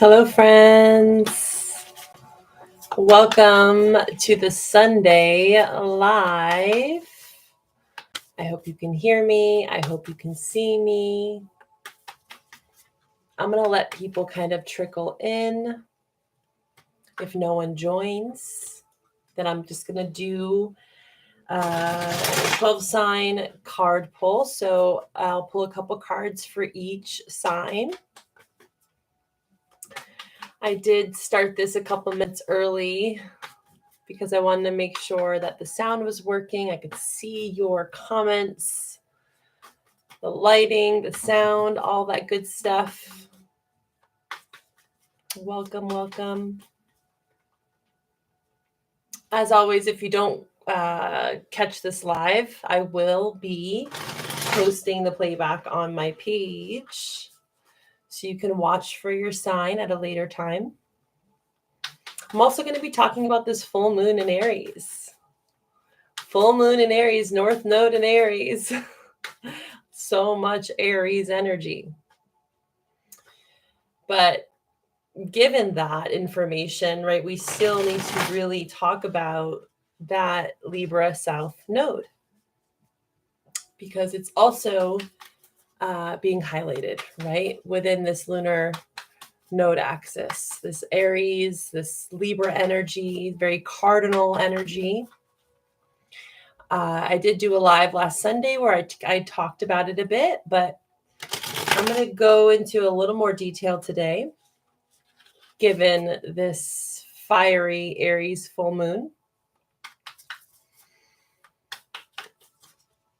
Hello, friends. Welcome to the Sunday Live. I hope you can hear me. I hope you can see me. I'm going to let people kind of trickle in. If no one joins, then I'm just going to do a 12-sign card pull. So I'll pull a couple cards for each sign. I did start this a couple minutes early because I wanted to make sure that the sound was working. I could see your comments, the lighting, the sound, all that good stuff. Welcome, welcome. As always, if you don't catch this live, I will be posting the playback on my page so you can watch for your sign at a later time. I'm also going to be talking about this full moon in Aries. Full moon in Aries, North Node in Aries. So much Aries energy. But given that information, right, we still need to really talk about that Libra South Node because it's also being highlighted, right, within this lunar node axis, this Aries, this Libra energy, very cardinal energy. I did do a live last Sunday where I talked about it a bit, but I'm going to go into a little more detail today, given this fiery Aries full moon.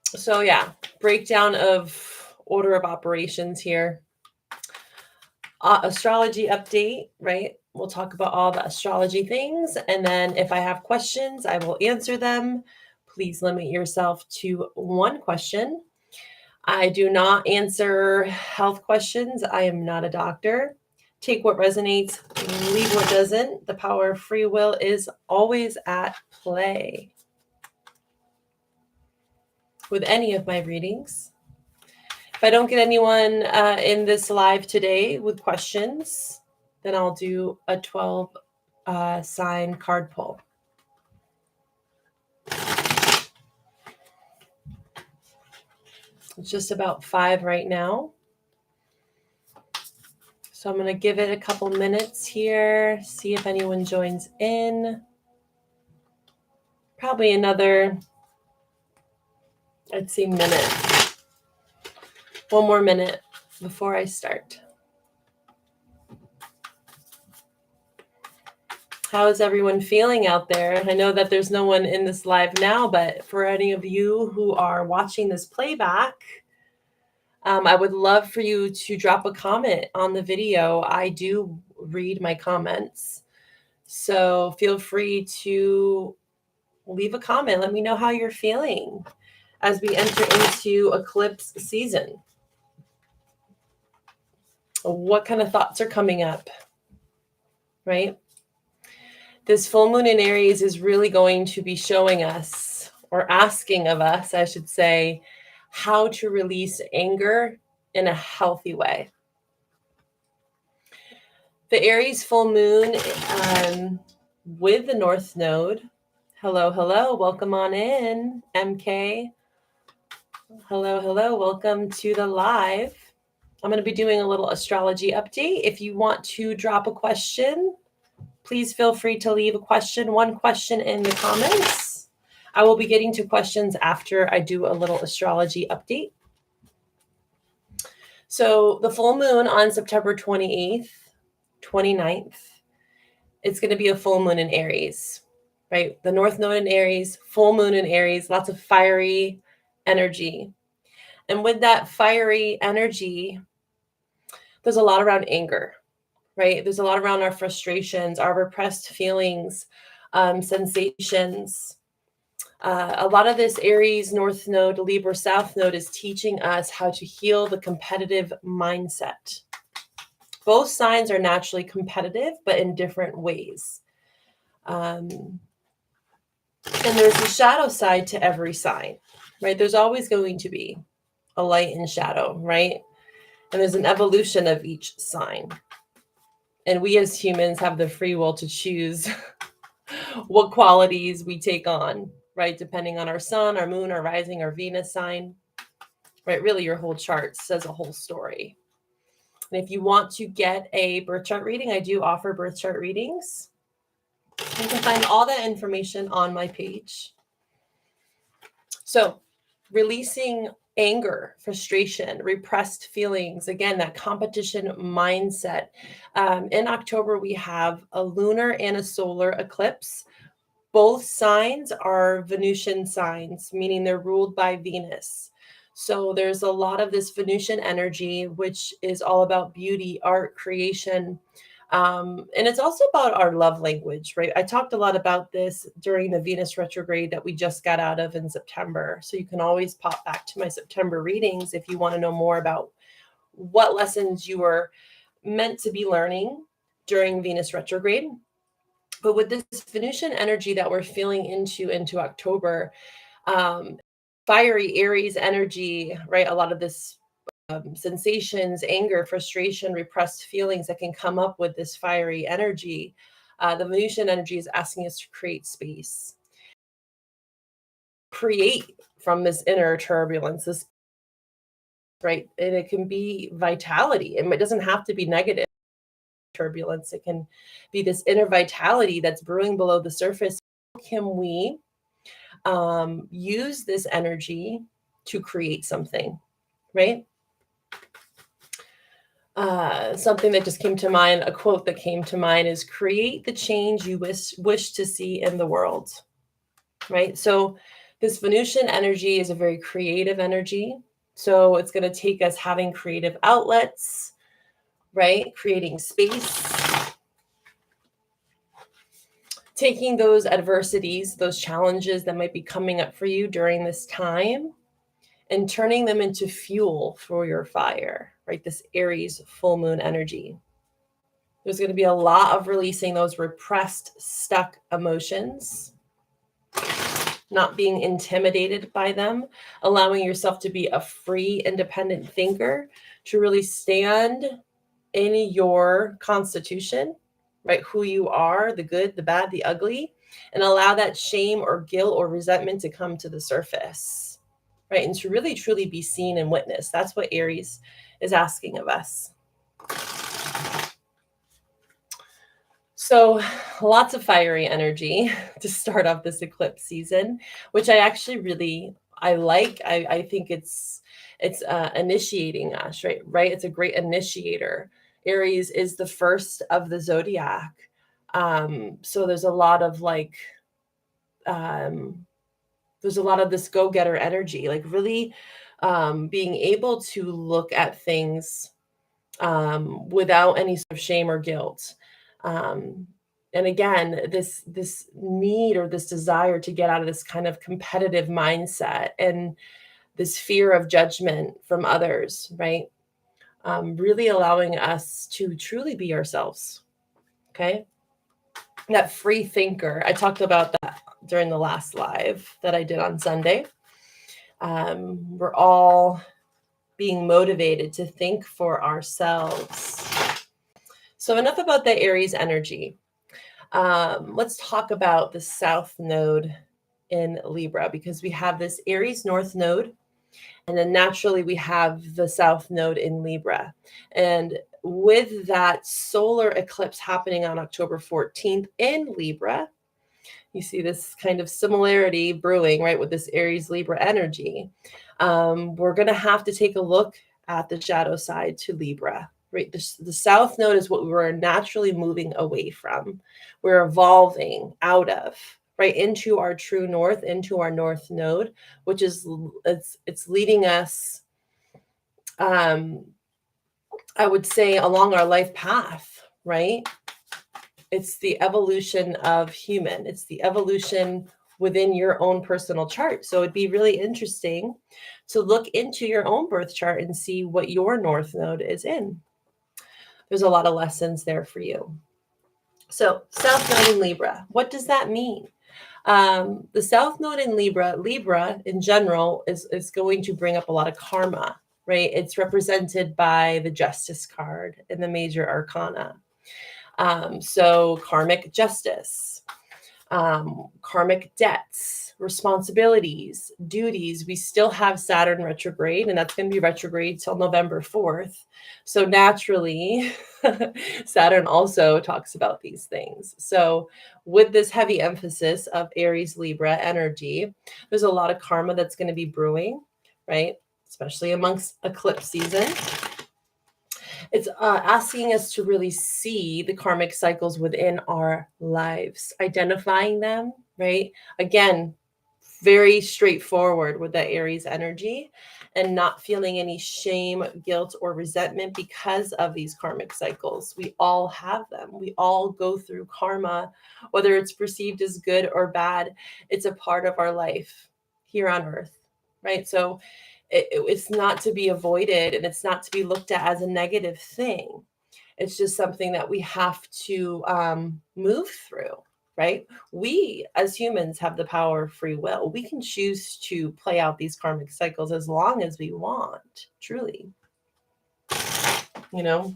So yeah, breakdown of order of operations here. Astrology update, right? We'll talk about all the astrology things. And then if I have questions, I will answer them. Please limit yourself to one question. I do not answer health questions. I am not a doctor. Take what resonates, leave what doesn't. The power of free will is always at play with any of my readings. If I don't get anyone in this live today with questions, then I'll do a 12 sign card pull. It's just about 5 right now. So I'm going to give it a couple minutes here, see if anyone joins in. Probably another, I'd say, minute. One more minute before I start. How is everyone feeling out there? I know that there's no one in this live now, but for any of you who are watching this playback, I would love for you to drop a comment on the video. I do read my comments, so feel free to leave a comment. Let me know how you're feeling as we enter into eclipse season. What kind of thoughts are coming up, right? This full moon in Aries is really going to be showing us, or asking of us, I should say, how to release anger in a healthy way. The Aries full moon with the North Node. Hello, hello. Welcome on in, MK. Hello, hello. Welcome to the live. I'm going to be doing a little astrology update. If you want to drop a question, please feel free to leave a question, one question in the comments. I will be getting to questions after I do a little astrology update. So the full moon on September 28th, 29th, it's going to be a full moon in Aries, right? The North Node in Aries, full moon in Aries, lots of fiery energy. And with that fiery energy, there's a lot around anger, right? There's a lot around our frustrations, our repressed feelings, sensations. A lot of this Aries North Node, Libra South Node is teaching us how to heal the competitive mindset. Both signs are naturally competitive, but in different ways. And there's a shadow side to every sign, right? There's always going to be a light and shadow, right? And there's an evolution of each sign. And we as humans have the free will to choose what qualities we take on, right? Depending on our sun, our moon, our rising, our Venus sign, right? Really, your whole chart says a whole story. And if you want to get a birth chart reading, I do offer birth chart readings. You can find all that information on my page. So, releasing anger, frustration, repressed feelings, again, that competition mindset. In October, we have a lunar and a solar eclipse. Both signs are Venusian signs, meaning they're ruled by Venus. So there's a lot of this Venusian energy, which is all about beauty, art, creation. And it's also about our love language, right? I talked a lot about this during the Venus retrograde that we just got out of in September. So you can always pop back to my September readings if you want to know more about what lessons you were meant to be learning during Venus retrograde. But with this Venusian energy that we're feeling into October, fiery Aries energy, right? A lot of this sensations, anger, frustration, repressed feelings that can come up with this fiery energy. The Venusian energy is asking us to create space, create from this inner turbulence, this right, and it can be vitality, and it doesn't have to be negative turbulence. It can be this inner vitality that's brewing below the surface. How can we use this energy to create something, right? Something that just came to mind, a quote that came to mind is create the change you wish to see in the world, right? So this Venusian energy is a very creative energy. So it's going to take us having creative outlets, right? Creating space, taking those adversities, those challenges that might be coming up for you during this time, and turning them into fuel for your fire, right? This Aries full moon energy. There's going to be a lot of releasing those repressed, stuck emotions, not being intimidated by them, allowing yourself to be a free, independent thinker, to really stand in your constitution, right? Who you are, the good, the bad, the ugly, and allow that shame or guilt or resentment to come to the surface, right? And to really, truly be seen and witnessed. That's what Aries is asking of us. So lots of fiery energy to start off this eclipse season, which I actually really, I like. I think it's initiating us, right? Right. It's a great initiator. Aries is the first of the zodiac. So there's a lot of like, there's a lot of this go-getter energy, like really being able to look at things without any sort of shame or guilt. And again, this need or this desire to get out of this kind of competitive mindset and this fear of judgment from others, right? Really allowing us to truly be ourselves. Okay. That free thinker. I talked about that during the last live that I did on Sunday. We're all being motivated to think for ourselves. So enough about the Aries energy. Let's talk about the South Node in Libra, because we have this Aries North Node, and then naturally we have the South Node in Libra. And with that solar eclipse happening on October 14th in Libra, you see this kind of similarity brewing, right, with this Aries Libra energy. We're going to have to take a look at the shadow side to Libra, right? The South Node is what we're naturally moving away from. We're evolving out of, right, into our true north, into our North Node, which is, it's leading us, I would say, along our life path, right? It's the evolution of human. It's the evolution within your own personal chart. So it'd be really interesting to look into your own birth chart and see what your North Node is in. There's a lot of lessons there for you. So South Node in Libra, what does that mean? The South Node in Libra in general is going to bring up a lot of karma, right? It's represented by the Justice card in the major arcana. So karmic justice, karmic debts, responsibilities, duties. We still have Saturn retrograde, and that's going to be retrograde till November 4th. So naturally, Saturn also talks about these things. So with this heavy emphasis of Aries Libra energy, there's a lot of karma that's going to be brewing, right? Especially amongst eclipse season. It's asking us to really see the karmic cycles within our lives, identifying them, right? Again, very straightforward with that Aries energy, and not feeling any shame, guilt, or resentment because of these karmic cycles. We all have them. We all go through karma, whether it's perceived as good or bad. It's a part of our life here on earth, right? So it's not to be avoided, and it's not to be looked at as a negative thing. It's just something that we have to move through, right? We as humans have the power of free will. We can choose to play out these karmic cycles as long as we want, truly. You know,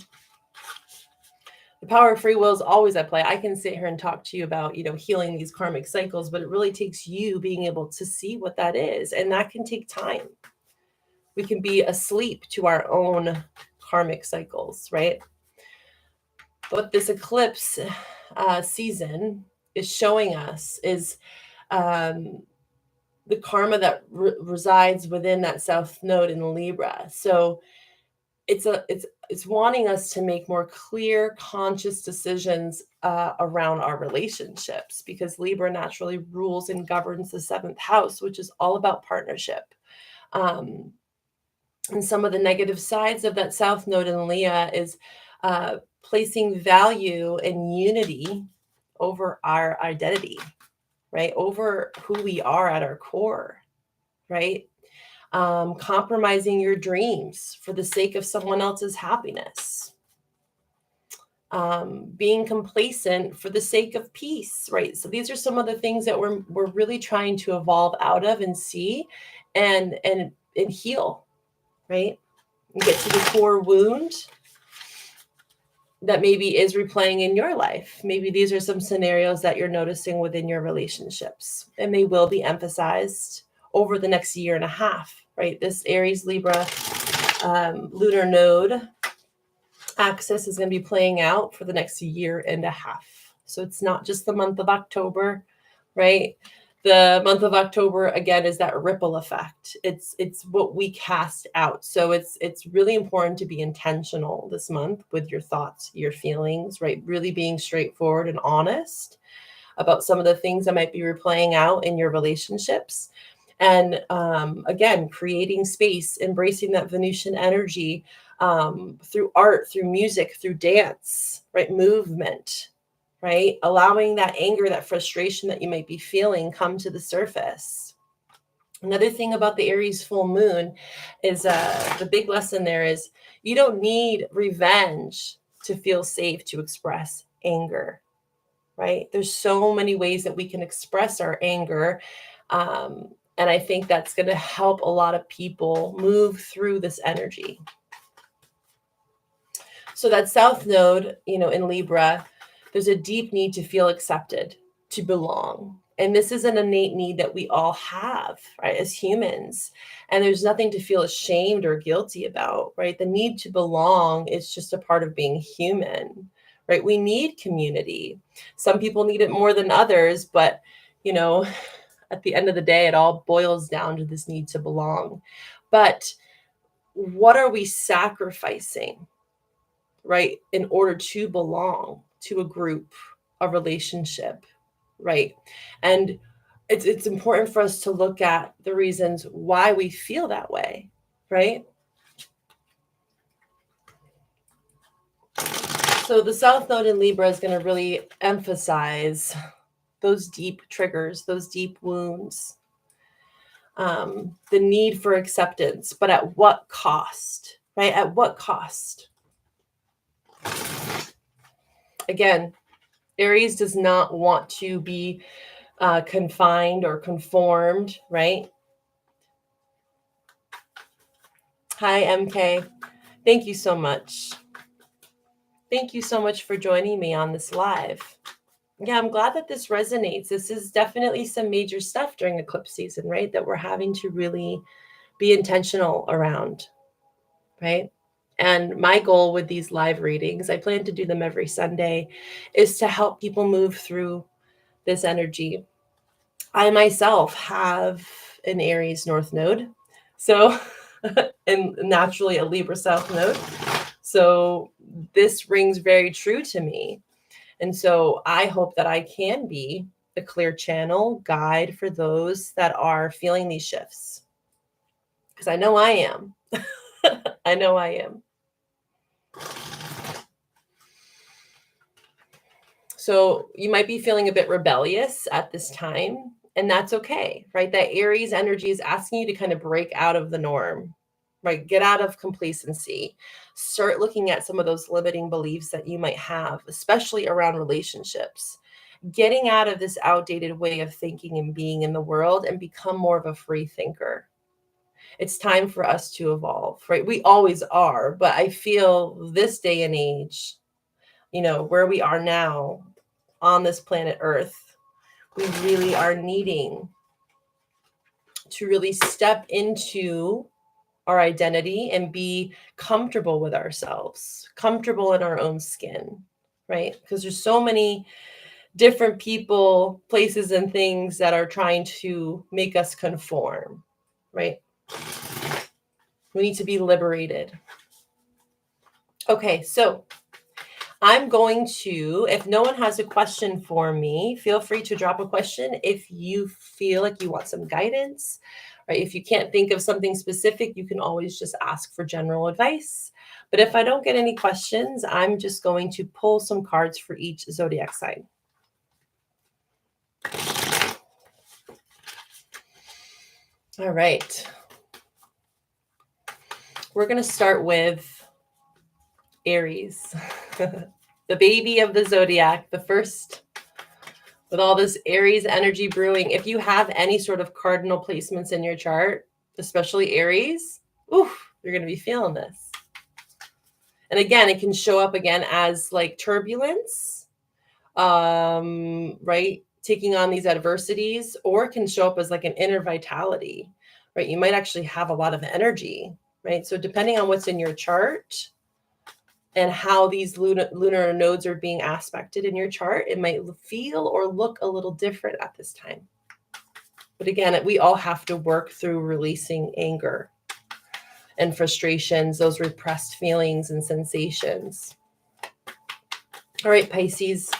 the power of free will is always at play. I can sit here and talk to you about, healing these karmic cycles, but it really takes you being able to see what that is. And that can take time. We can be asleep to our own karmic cycles, right? What this eclipse season is showing us is the karma that resides within that South Node in Libra. So it's wanting us to make more clear, conscious decisions around our relationships, because Libra naturally rules and governs the 7th house, which is all about partnership. And some of the negative sides of that South Node in Leah is placing value and unity over our identity, right? Over who we are at our core, right? Compromising your dreams for the sake of someone else's happiness. Being complacent for the sake of peace, right? So these are some of the things that we're really trying to evolve out of and see and heal, right? And get to the core wound that maybe is replaying in your life. Maybe these are some scenarios that you're noticing within your relationships, and they will be emphasized over the next year and a half, right? This Aries Libra lunar node axis is going to be playing out for the next year and a half. So it's not just the month of October, right? The month of October, again, is that ripple effect. It's what we cast out. So it's really important to be intentional this month with your thoughts, your feelings, right? Really being straightforward and honest about some of the things that might be replaying out in your relationships. And again, creating space, embracing that Venusian energy through art, through music, through dance, right? Movement, right? Allowing that anger, that frustration that you might be feeling come to the surface. Another thing about the Aries full moon is the big lesson there is you don't need revenge to feel safe to express anger, right? There's so many ways that we can express our anger. And I think that's going to help a lot of people move through this energy. So that South Node, in Libra, there's a deep need to feel accepted, to belong. And this is an innate need that we all have, right, as humans. And there's nothing to feel ashamed or guilty about, right? The need to belong is just a part of being human, right? We need community. Some people need it more than others, but, at the end of the day, it all boils down to this need to belong. But what are we sacrificing, right, in order to belong to a group, a relationship, right? And it's important for us to look at the reasons why we feel that way, right? So the South Node in Libra is going to really emphasize those deep triggers, those deep wounds, the need for acceptance, but at what cost, right? At what cost? Again, Aries does not want to be confined or conformed, right? Hi, MK. Thank you so much. Thank you so much for joining me on this live. Yeah, I'm glad that this resonates. This is definitely some major stuff during eclipse season, right? That we're having to really be intentional around, right? And my goal with these live readings, I plan to do them every Sunday, is to help people move through this energy. I myself have an Aries North Node, so and naturally a Libra South Node. So this rings very true to me. And so I hope that I can be a clear channel guide for those that are feeling these shifts. Because I know I am. I know I am. So you might be feeling a bit rebellious at this time, and that's okay, right? That Aries energy is asking you to kind of break out of the norm, right? Get out of complacency. Start looking at some of those limiting beliefs that you might have, especially around relationships. Getting out of this outdated way of thinking and being in the world and become more of a free thinker. It's time for us to evolve, right? We always are, but I feel this day and age, where we are now on this planet Earth, we really are needing to really step into our identity and be comfortable with ourselves, comfortable in our own skin, right? Because there's so many different people, places, and things that are trying to make us conform, right? We need to be liberated. Okay, so I'm going to, if no one has a question for me, feel free to drop a question if you feel like you want some guidance, right? If you can't think of something specific, you can always just ask for general advice. But if I don't get any questions, I'm just going to pull some cards for each zodiac sign. All right. We're going to start with Aries, the baby of the zodiac, the first, with all this Aries energy brewing. If you have any sort of cardinal placements in your chart, especially Aries, you're going to be feeling this. And again, it can show up again as like turbulence, right? Taking on these adversities, or it can show up as like an inner vitality, right? You might actually have a lot of energy, right? So depending on what's in your chart and how these lunar nodes are being aspected in your chart, it might feel or look a little different at this time. But again, we all have to work through releasing anger and frustrations, those repressed feelings and sensations. All right, Pisces.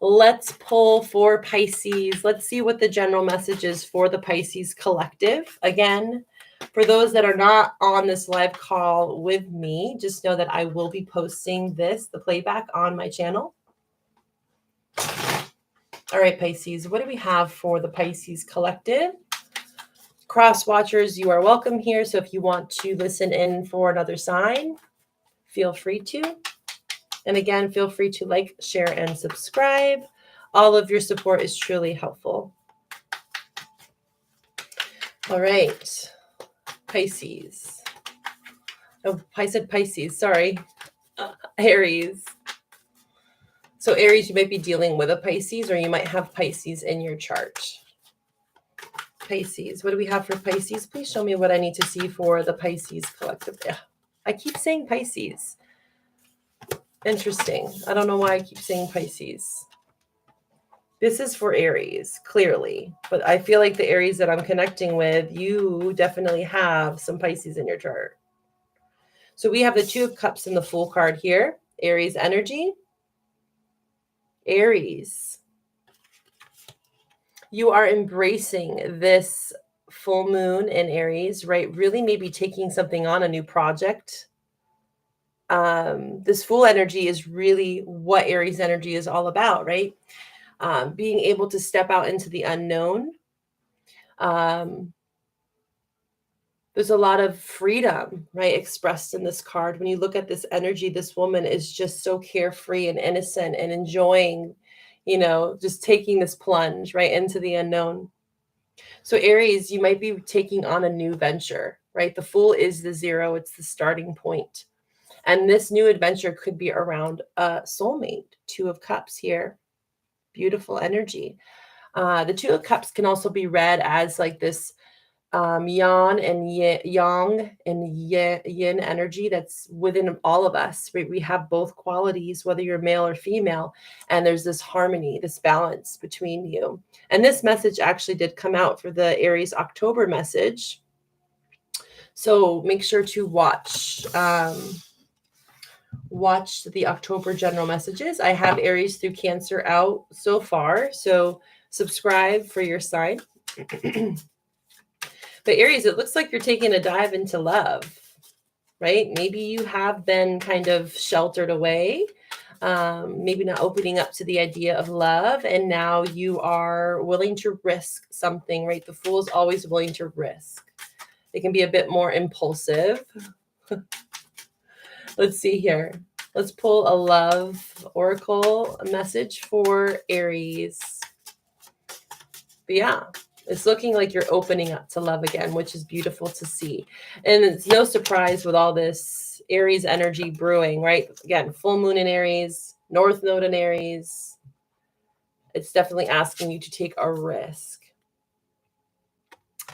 Let's pull for Pisces. Let's see what the general message is for the Pisces collective. Again, for those that are not on this live call with me, just know that I will be posting the playback on my channel. All right, Pisces, what do we have for the Pisces collective? Cross watchers, you are welcome here. So if you want to listen in for another sign, feel free to. And again, feel free to like, share, and subscribe. All of your support is truly helpful. All right, Pisces. Oh, I said Pisces, sorry. Aries. So Aries, you might be dealing with a Pisces, or you might have Pisces in your chart. Pisces, what do we have for Pisces? Please show me what I need to see for the Pisces collective. Yeah, I keep saying Pisces. Interesting. I don't know why I keep saying Pisces. This is for Aries, clearly. But I feel like the Aries that I'm connecting with, you definitely have some Pisces in your chart. So we have the Two of Cups in the Fool card here. Aries energy. Aries. You are embracing this full moon in Aries, right? Really maybe taking something on, a new project. This Fool energy is really what Aries energy is all about, right? Being able to step out into the unknown. There's a lot of freedom, right, expressed in this card. When you look at this energy, this woman is just so carefree and innocent and enjoying, just taking this plunge right into the unknown. So Aries, you might be taking on a new venture, right? The Fool is the zero. It's the starting point. And this new adventure could be around a soulmate. Two of Cups here. Beautiful energy. The Two of Cups can also be read as like this yang and yin energy that's within all of us. Right? We have both qualities, whether you're male or female, and there's this harmony, this balance between you. And this message actually did come out for the Aries October message. So make sure to watch the October general messages. I have Aries through Cancer out so far, so subscribe for your sign. But Aries, it looks like you're taking a dive into love, right? Maybe you have been kind of sheltered away, maybe not opening up to the idea of love, and now you are willing to risk something, right? The Fool is always willing to risk. It can be a bit more impulsive. Let's see here. Let's pull a love oracle message for Aries. But yeah, it's looking like you're opening up to love again, which is beautiful to see. And it's no surprise with all this Aries energy brewing, right? Again, full moon in Aries, North Node in Aries. It's definitely asking you to take a risk.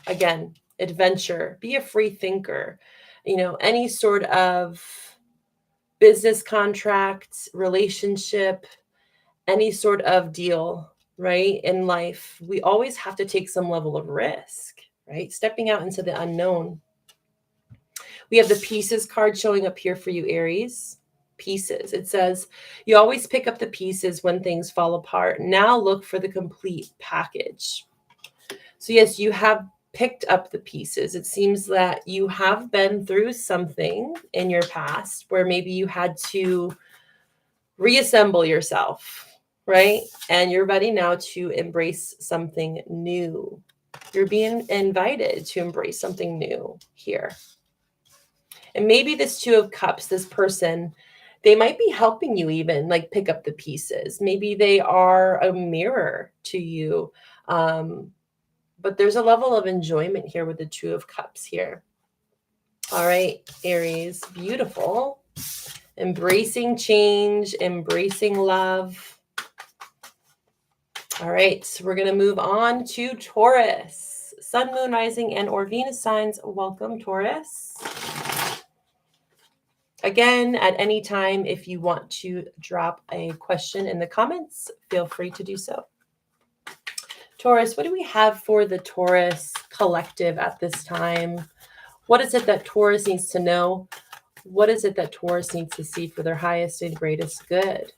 Again, adventure, be a free thinker. You know, any sort of business contract, relationship, any sort of deal, right? In life, we always have to take some level of risk, right? Stepping out into the unknown. We have the Pieces card showing up here for you, Aries. Pieces. It says, you always pick up the pieces when things fall apart. Now look for the complete package. So yes, you have picked up the pieces. It seems that you have been through something in your past where maybe you had to reassemble yourself, right? And you're ready now to embrace something new. You're being invited to embrace something new here. And maybe this Two of Cups, this person, they might be helping you even like pick up the pieces. Maybe they are a mirror to you. But there's a level of enjoyment here with the Two of Cups here. All right, Aries, beautiful. Embracing change, embracing love. All right, so we're going to move on to Taurus. Sun, Moon, Rising, and or Venus signs. Welcome, Taurus. Again, at any time, if you want to drop a question in the comments, feel free to do so. Taurus, what do we have for the Taurus collective at this time? What is it that Taurus needs to know? What is it that Taurus needs to see for their highest and greatest good?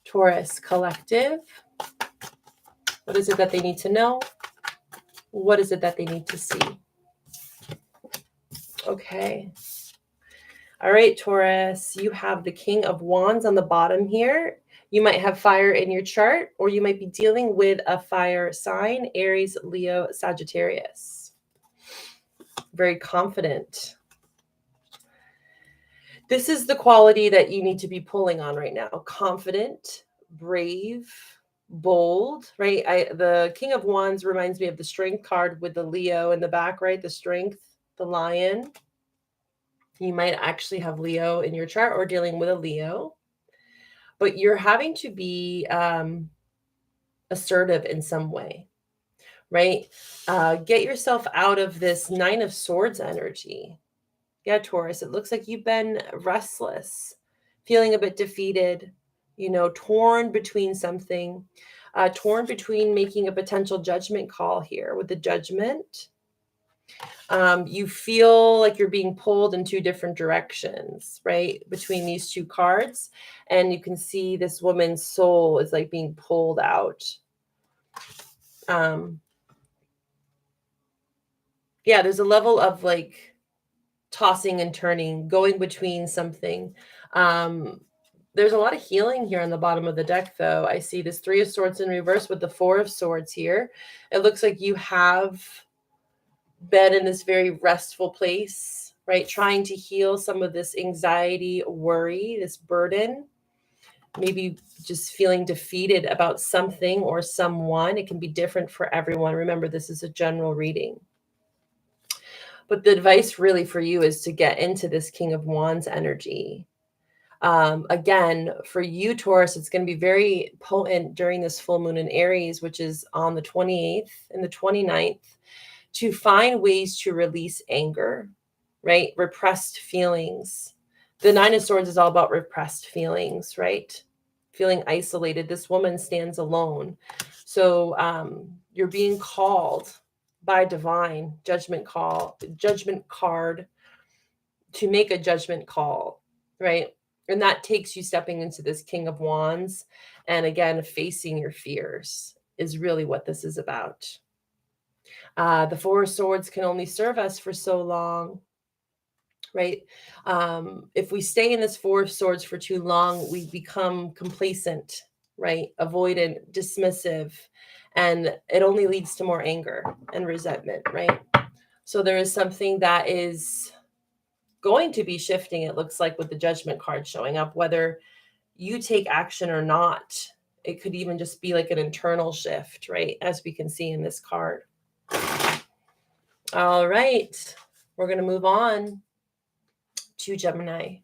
Taurus collective. What is it that they need to know? What is it that they need to see? Okay. All right, Taurus, you have the King of Wands on the bottom here. You might have fire in your chart, or you might be dealing with a fire sign, Aries, Leo, Sagittarius. Very confident. This is the quality that you need to be pulling on right now. Confident, brave, bold, right? The King of Wands reminds me of the Strength card with the Leo in the back, right? The Strength, the Lion. You might actually have Leo in your chart or dealing with a Leo. But you're having to be assertive in some way, right? Get yourself out of this Nine of Swords energy. Yeah, Taurus, it looks like you've been restless, feeling a bit defeated, torn between something, torn between making a potential judgment call here with the Judgment. You feel like you're being pulled in two different directions, right? Between these two cards. And you can see this woman's soul is like being pulled out. Yeah, there's a level of like tossing and turning, going between something. There's a lot of healing here on the bottom of the deck, though. I see this Three of Swords in reverse with the Four of Swords here. It looks like you have been in this very restful place, right? Trying to heal some of this anxiety, worry, this burden. Maybe just feeling defeated about something or someone. It can be different for everyone. Remember, this is a general reading. But the advice really for you is to get into this King of Wands energy. Again, for you, Taurus, it's going to be very potent during this full moon in Aries, which is on the 28th and the 29th, to find ways to release anger, right? Repressed feelings. The Nine of Swords is all about repressed feelings, right? Feeling isolated. This woman stands alone. So you're being called by divine judgment card to make a judgment call, right? And that takes you stepping into this King of Wands. And again, facing your fears is really what this is about. The Four of Swords can only serve us for so long, right? If we stay in this Four of Swords for too long, we become complacent, right? Avoidant, dismissive, and it only leads to more anger and resentment, right? So there is something that is going to be shifting, it looks like, with the Judgment card showing up, whether you take action or not. It could even just be like an internal shift, right? As we can see in this card. All right, we're going to move on to Gemini.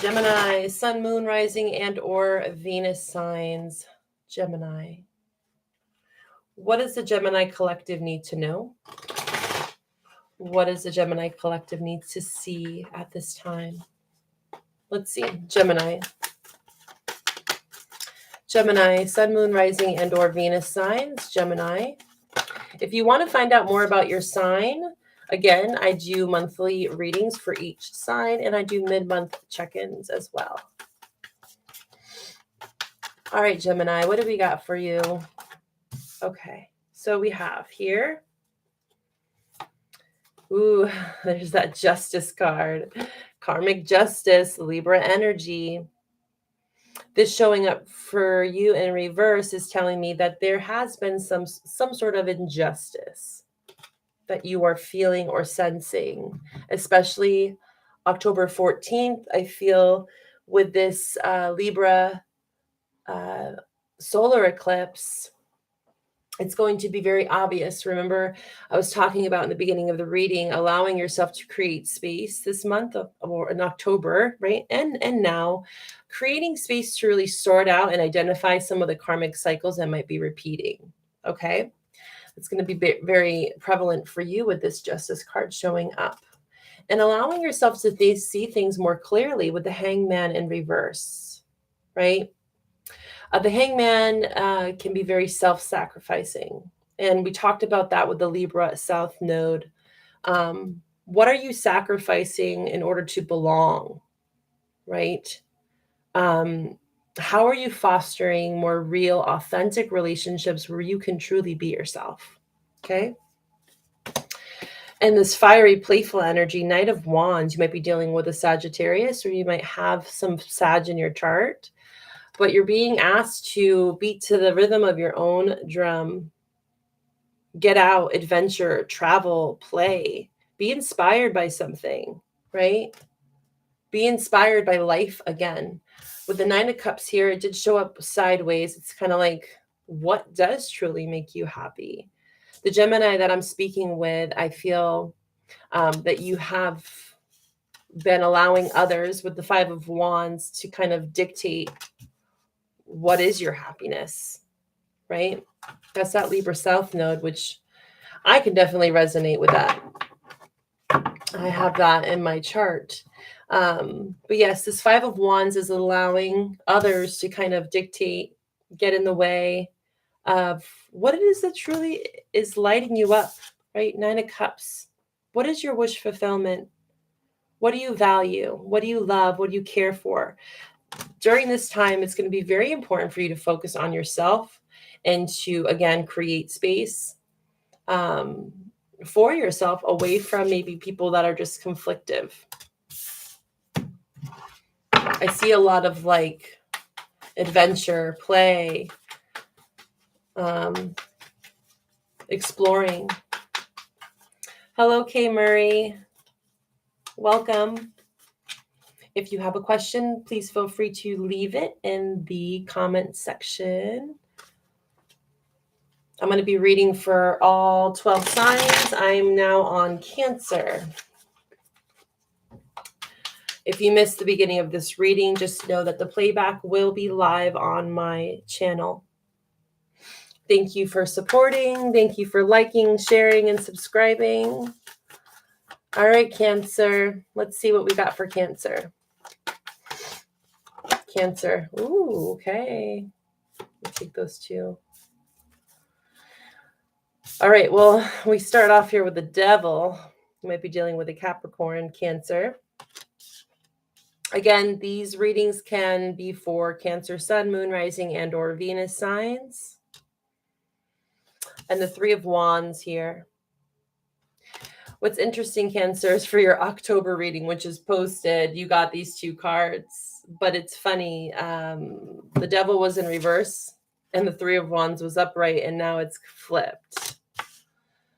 Gemini, sun, moon, rising, and or Venus signs. Gemini. What does the Gemini collective need to know? What does the Gemini collective need to see at this time? Let's see. Gemini. Gemini, sun, moon, rising, and or Venus signs. Gemini. If you want to find out more about your sign, again, I do monthly readings for each sign, and I do mid-month check-ins as well. All right, Gemini, what do we got for you? Okay, so we have here, ooh, there's that Justice card. Karmic Justice, Libra energy. This showing up for you in reverse is telling me that there has been some sort of injustice that you are feeling or sensing, especially October 14th. I feel with this Libra solar eclipse, it's going to be very obvious. Remember, I was talking about in the beginning of the reading, allowing yourself to create space this month or in October, right? And now creating space to really sort out and identify some of the karmic cycles that might be repeating. Okay. It's going to be very prevalent for you with this Justice card showing up, and allowing yourself to see things more clearly with the Hangman in reverse, right? The Hangman can be very self-sacrificing. And we talked about that with the Libra South Node. What are you sacrificing in order to belong, right? How are you fostering more real, authentic relationships where you can truly be yourself? Okay. And this fiery, playful energy, Knight of Wands, you might be dealing with a Sagittarius, or you might have some Sag in your chart, but you're being asked to beat to the rhythm of your own drum. Get out, adventure, travel, play, be inspired by something, right? Be inspired by life again. With the Nine of Cups here, it did show up sideways. It's kind of like, what does truly make you happy? The Gemini that I'm speaking with, I feel that you have been allowing others with the Five of Wands to kind of dictate what is your happiness, right? That's that Libra South Node, which I can definitely resonate with that. I have that in my chart. But yes, this Five of Wands is allowing others to kind of dictate, get in the way of what it is that truly is lighting you up, right? Nine of Cups. What is your wish fulfillment? What do you value? What do you love? What do you care for? During this time, it's going to be very important for you to focus on yourself and to, again, create space for yourself away from maybe people that are just conflictive. I see a lot of like adventure, play, exploring. Hello, Kay Murray. Welcome. If you have a question, please feel free to leave it in the comment section. I'm going to be reading for all 12 signs. I'm now on Cancer. If you missed the beginning of this reading, just know that the playback will be live on my channel. Thank you for supporting. Thank you for liking, sharing, and subscribing. All right, Cancer. Let's see what we got for Cancer. Cancer. Ooh, okay. We'll take those two. All right, well, we start off here with the Devil. You might be dealing with a Capricorn, Cancer. Again, these readings can be for Cancer, Sun, Moon, Rising, and or Venus signs. And the Three of Wands here. What's interesting, Cancer, is for your October reading, which is posted, you got these two cards. But it's funny, the Devil was in reverse and the Three of Wands was upright, and now it's flipped.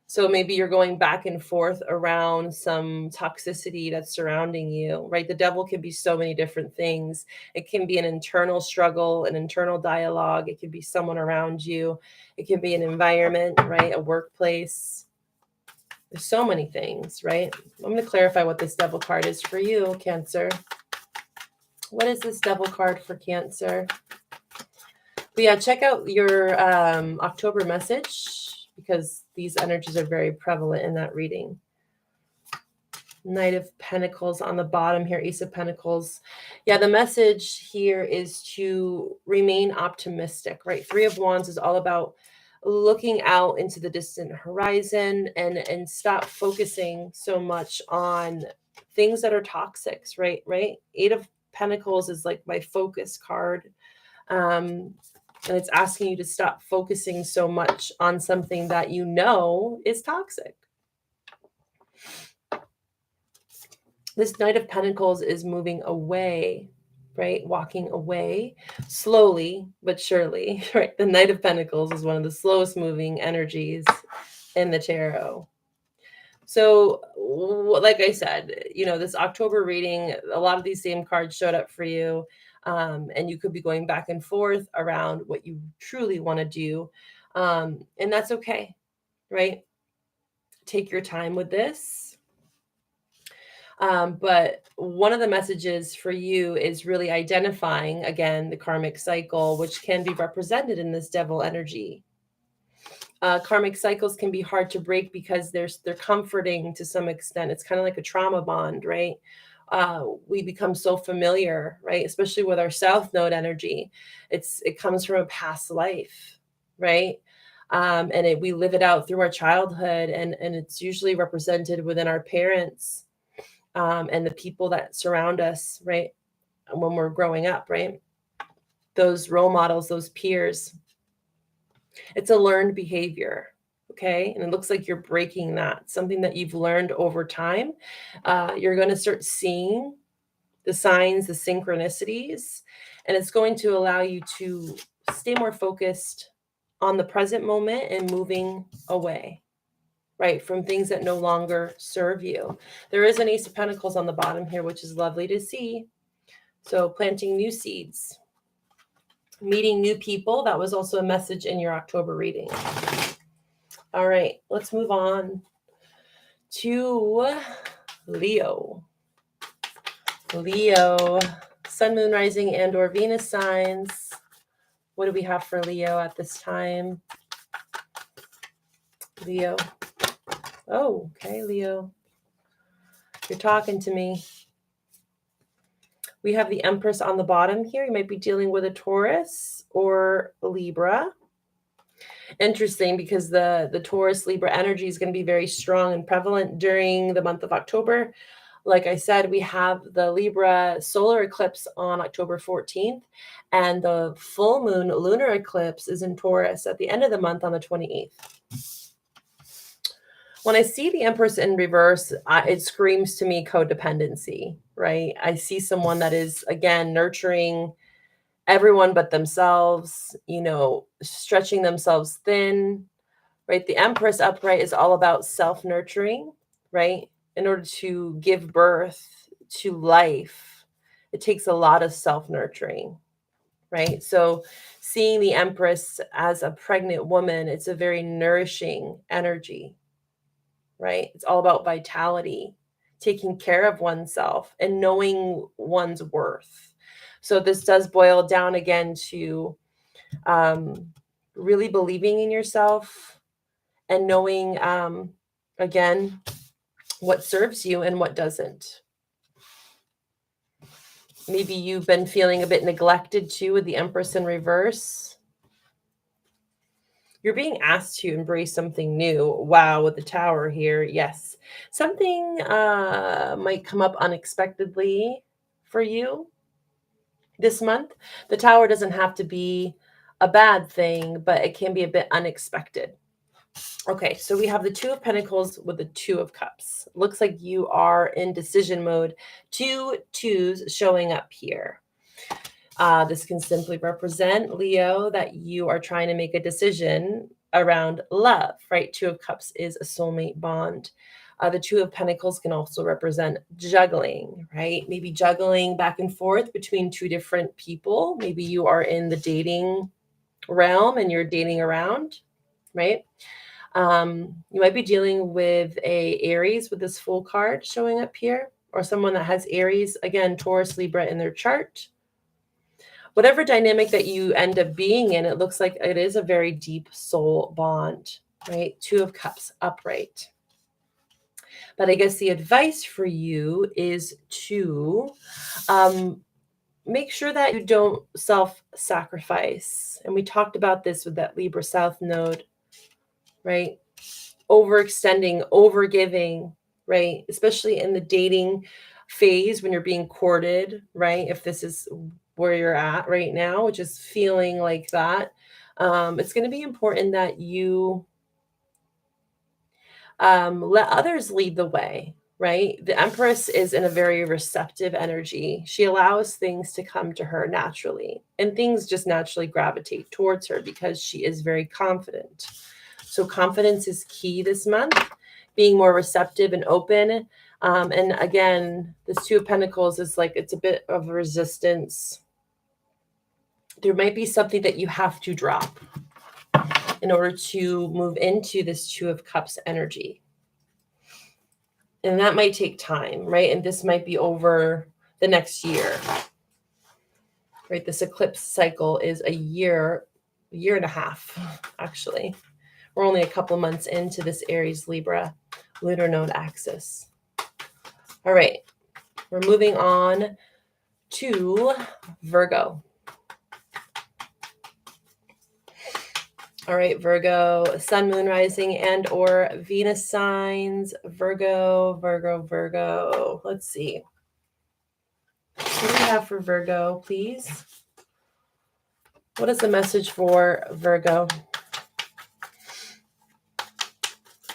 So maybe you're going back and forth around some toxicity that's surrounding you, right? The Devil can be so many different things. It can be an internal struggle, an internal dialogue. It can be someone around you. It can be an environment, right? A workplace. There's so many things, right? I'm going to clarify what this Devil card is for you, Cancer. What is this Devil card for Cancer? But yeah, check out your October message, because these energies are very prevalent in that reading. Knight of Pentacles on the bottom here, Ace of Pentacles. Yeah, the message here is to remain optimistic, right? Three of Wands is all about looking out into the distant horizon and stop focusing so much on things that are toxic, right? Eight of Pentacles is like my focus card. And it's asking you to stop focusing so much on something that you know is toxic. This Knight of Pentacles is moving away, right? Walking away slowly but surely, right? The Knight of Pentacles is one of the slowest moving energies in the tarot. So like I said, you know, this October reading, a lot of these same cards showed up for you. And you could be going back and forth around what you truly want to do. And that's okay, right? Take your time with this. But one of the messages for you is really identifying, again, the karmic cycle, which can be represented in this Devil energy. Karmic cycles can be hard to break because they're comforting to some extent. It's kind of like a trauma bond, right? We become so familiar, right? Especially with our South Node energy. It comes from a past life, right? And we live it out through our childhood, and it's usually represented within our parents and the people that surround us, right? When we're growing up, right? Those role models, those peers. It's a learned behavior. Okay. And it looks like you're breaking that, something that you've learned over time. You're going to start seeing the signs, the synchronicities, and it's going to allow you to stay more focused on the present moment and moving away, right, from things that no longer serve you. There is an Ace of Pentacles on the bottom here, which is lovely to see. So planting new seeds, meeting new people. That was also a message in your October reading. All right, let's move on to Leo. Leo, Sun, Moon, Rising, and or Venus signs. What do we have for Leo at this time? Leo. Oh, okay, Leo. You're talking to me. We have the Empress on the bottom here. You might be dealing with a Taurus or a Libra. Interesting, because the Taurus Libra energy is going to be very strong and prevalent during the month of October. Like I said, we have the Libra solar eclipse on October 14th, and the full moon lunar eclipse is in Taurus at the end of the month on the 28th. When I see the Empress in reverse, it screams to me codependency, right? I see someone that is, again, nurturing everyone but themselves, you know, stretching themselves thin, right? The Empress upright is all about self-nurturing, right? In order to give birth to life, it takes a lot of self-nurturing, right? So seeing the Empress as a pregnant woman, it's a very nourishing energy, right? It's all about vitality, taking care of oneself and knowing one's worth. So this does boil down again to really believing in yourself and knowing, again, what serves you and what doesn't. Maybe you've been feeling a bit neglected too with the Empress in reverse. You're being asked to embrace something new. Wow, with the Tower here. Yes. Something might come up unexpectedly for you this month. The Tower doesn't have to be a bad thing, but it can be a bit unexpected. Okay, so we have the Two of Pentacles with the Two of Cups. Looks like you are in decision mode. 2 twos showing up here. This can simply represent, Leo, that you are trying to make a decision around love, right? Two of Cups is a soulmate bond. The Two of Pentacles can also represent juggling, right? Maybe juggling back and forth between two different people. Maybe you are in the dating realm and you're dating around, right? You might be dealing with a Aries with this Fool card showing up here, or someone that has Aries, again, Taurus, Libra in their chart. Whatever dynamic that you end up being in, it looks like it is a very deep soul bond, right? Two of Cups upright. But I guess the advice for you is to make sure that you don't self-sacrifice. And we talked about this with that Libra South node, right? Overextending, overgiving, right? Especially in the dating phase when you're being courted, right? If this is where you're at right now, which is feeling like that, it's going to be important that you let others lead the way, right? The Empress is in a very receptive energy. She allows things to come to her naturally, and things just naturally gravitate towards her because she is very confident. So confidence is key this month, being more receptive and open. And again, this Two of Pentacles is like, it's a bit of a resistance. There might be something that you have to drop in order to move into this Two of Cups energy. And that might take time, right? And this might be over the next year, right? This eclipse cycle is a year and a half, actually. We're only a couple months into this Aries Libra lunar node axis. All right, we're moving on to Virgo. All right, Virgo, Sun, Moon, Rising, and or Venus signs. Virgo. Let's see. What do we have for Virgo, please? What is the message for Virgo?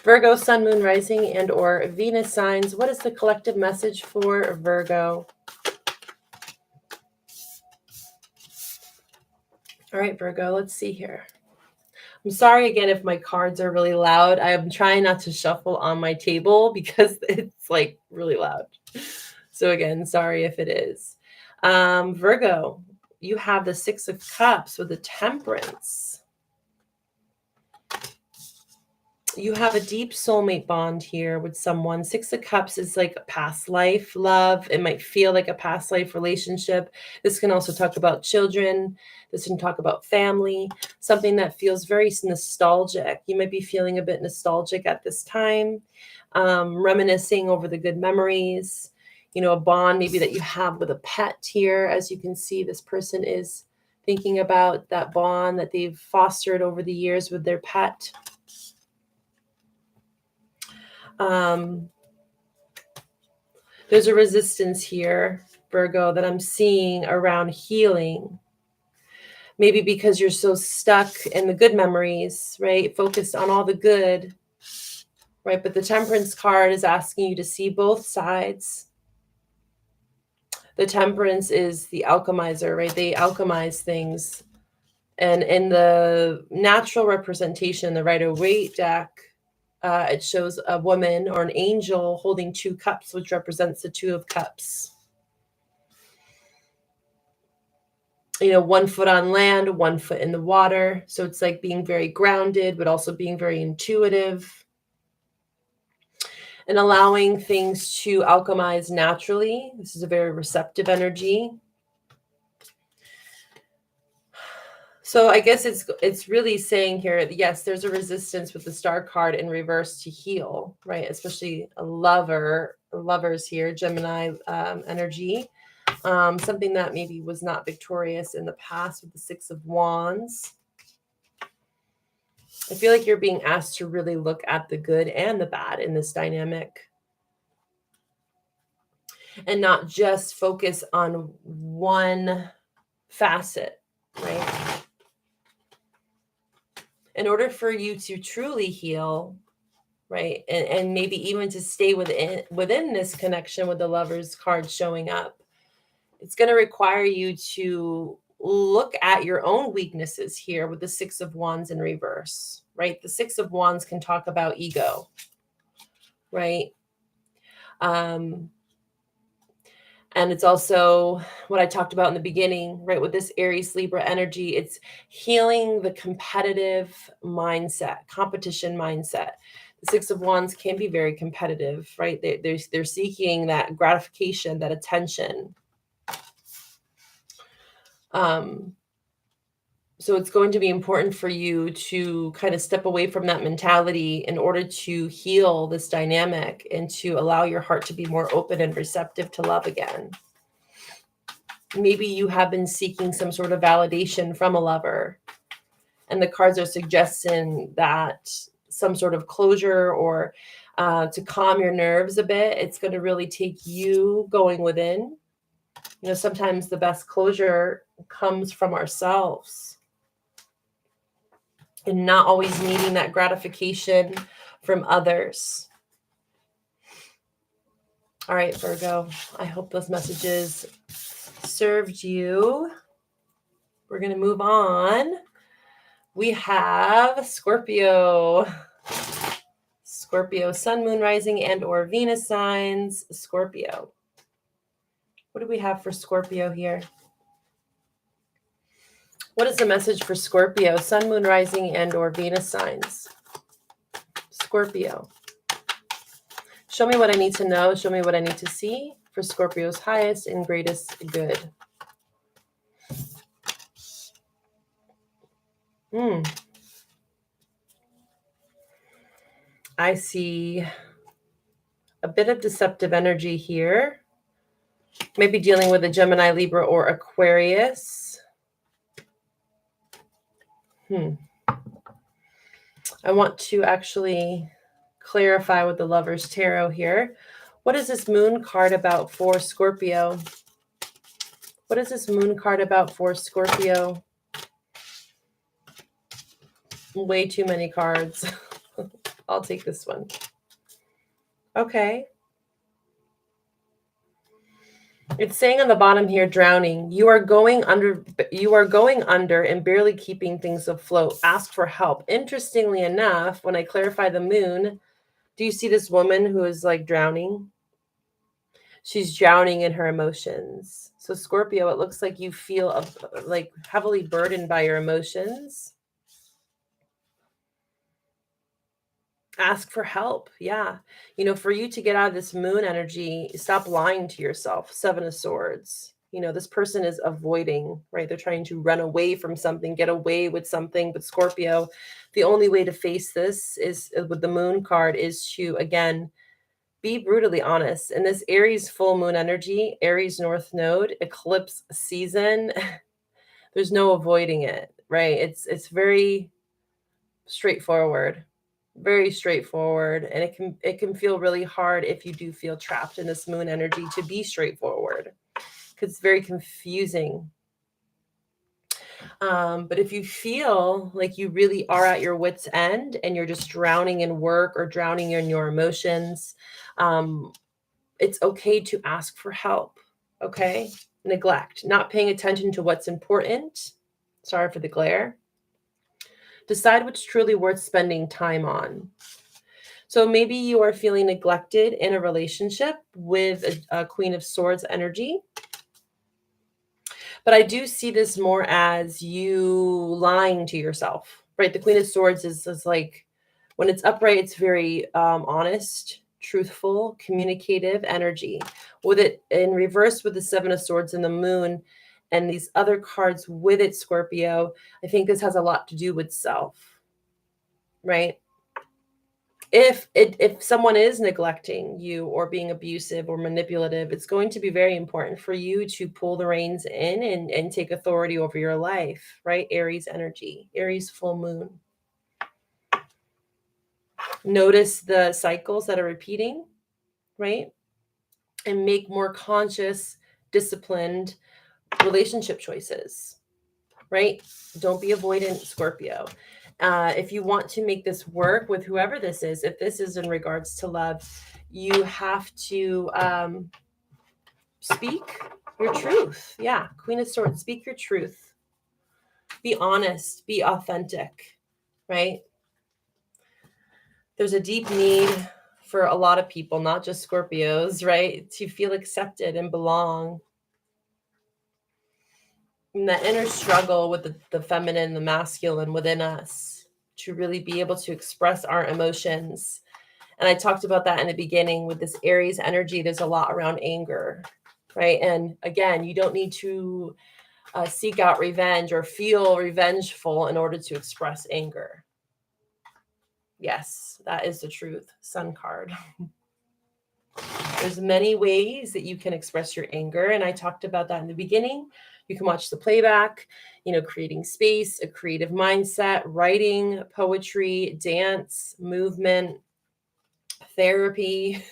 Virgo, Sun, Moon, Rising, and or Venus signs. What is the collective message for Virgo? All right, Virgo, let's see here. I'm sorry again if my cards are really loud. I am trying not to shuffle on my table because it's like really loud. So again, sorry if it is. Virgo, you have the Six of Cups with the Temperance. You have a deep soulmate bond here with someone. Six of Cups is like a past life love. It might feel like a past life relationship. This can also talk about children. This can talk about family, something that feels very nostalgic. You might be feeling a bit nostalgic at this time, reminiscing over the good memories, you know, a bond maybe that you have with a pet here. As you can see, this person is thinking about that bond that they've fostered over the years with their pet. There's a resistance here, Virgo, that I'm seeing around healing. Maybe because you're so stuck in the good memories, right? Focused on all the good, right? But the Temperance card is asking you to see both sides. The Temperance is the alchemizer, right? They alchemize things. And in the natural representation, the Rider-Waite deck, it shows a woman or an angel holding two cups, which represents the Two of Cups. 1 foot on land, 1 foot in the water. So it's like being very grounded, but also being very intuitive and allowing things to alchemize naturally. This is a very receptive energy. So I guess it's really saying here, yes, there's a resistance with the star card in reverse to heal, right? Especially lovers here, Gemini energy. Something that maybe was not victorious in the past with the 6 of Wands. I feel like you're being asked to really look at the good and the bad in this dynamic and not just focus on one facet, right? In order for you to truly heal, right, and maybe even to stay within this connection with the Lovers card showing up, it's going to require you to look at your own weaknesses here with the 6 of Wands in reverse, right? The 6 of Wands can talk about ego, right? And it's also what I talked about in the beginning, right? With this Aries Libra energy, it's healing the competitive mindset, competition mindset. The 6 of Wands can be very competitive, right? They're seeking that gratification, that attention. So it's going to be important for you to kind of step away from that mentality in order to heal this dynamic and to allow your heart to be more open and receptive to love again. Maybe you have been seeking some sort of validation from a lover, and the cards are suggesting that some sort of closure or to calm your nerves a bit, it's going to really take you going within. Sometimes the best closure comes from ourselves and not always needing that gratification from others. All right, Virgo, I hope those messages served you. We're going to move on. We have Scorpio, sun, moon, rising, and or Venus signs. Scorpio. What do we have for Scorpio here? What is the message for Scorpio, sun, moon, rising, and or Venus signs? Scorpio. Show me what I need to know. Show me what I need to see for Scorpio's highest and greatest good. I see a bit of deceptive energy here. Maybe dealing with a Gemini, Libra, or Aquarius. I want to actually clarify with the Lover's Tarot here. What is this moon card about for Scorpio? What is this moon card about for Scorpio? Way too many cards. I'll take this one. Okay. It's saying on the bottom here, drowning. You are going under and barely keeping things afloat. Ask for help. Interestingly enough, when I clarify the moon, do you see this woman who is like drowning? She's drowning in her emotions. So Scorpio, it looks like you feel like heavily burdened by your emotions. Ask for help. Yeah. For you to get out of this moon energy, stop lying to yourself. 7 of Swords. This person is avoiding, right? They're trying to run away from something, get away with something. But Scorpio, the only way to face this is with the moon card is to, again, be brutally honest. In this Aries full moon energy, Aries North Node, eclipse season, there's no avoiding it, right? It's very straightforward. Very straightforward, and it can feel really hard if you do feel trapped in this moon energy to be straightforward, because it's very confusing. But if you feel like you really are at your wit's end and you're just drowning in work or drowning in your emotions, it's okay to ask for help. Okay? Neglect, not paying attention to what's important. Sorry for the glare. Decide what's truly worth spending time on. So maybe you are feeling neglected in a relationship with a Queen of Swords energy. But I do see this more as you lying to yourself, right? The Queen of Swords is like, when it's upright, it's very honest, truthful, communicative energy. With it in reverse, with the Seven of Swords and the Moon and these other cards with it, Scorpio, I think this has a lot to do with self, right? If someone is neglecting you or being abusive or manipulative, it's going to be very important for you to pull the reins in and take authority over your life, right? Aries energy, Aries full moon. Notice the cycles that are repeating, right? And make more conscious, disciplined relationship choices, right? Don't be avoidant, Scorpio. If you want to make this work with whoever this is, if this is in regards to love, you have to speak your truth. Yeah, Queen of Swords, speak your truth. Be honest, be authentic, right? There's a deep need for a lot of people, not just Scorpios, right? To feel accepted and belong. And that inner struggle with the feminine, the masculine within us, to really be able to express our emotions. And I talked about that in the beginning with this Aries energy. There's a lot around anger, right? And again, you don't need to seek out revenge or feel revengeful in order to express anger. Yes, that is the truth. Sun card. There's many ways that you can express your anger, and I talked about that in the beginning. You can watch the playback, creating space, a creative mindset, writing, poetry, dance, movement, therapy.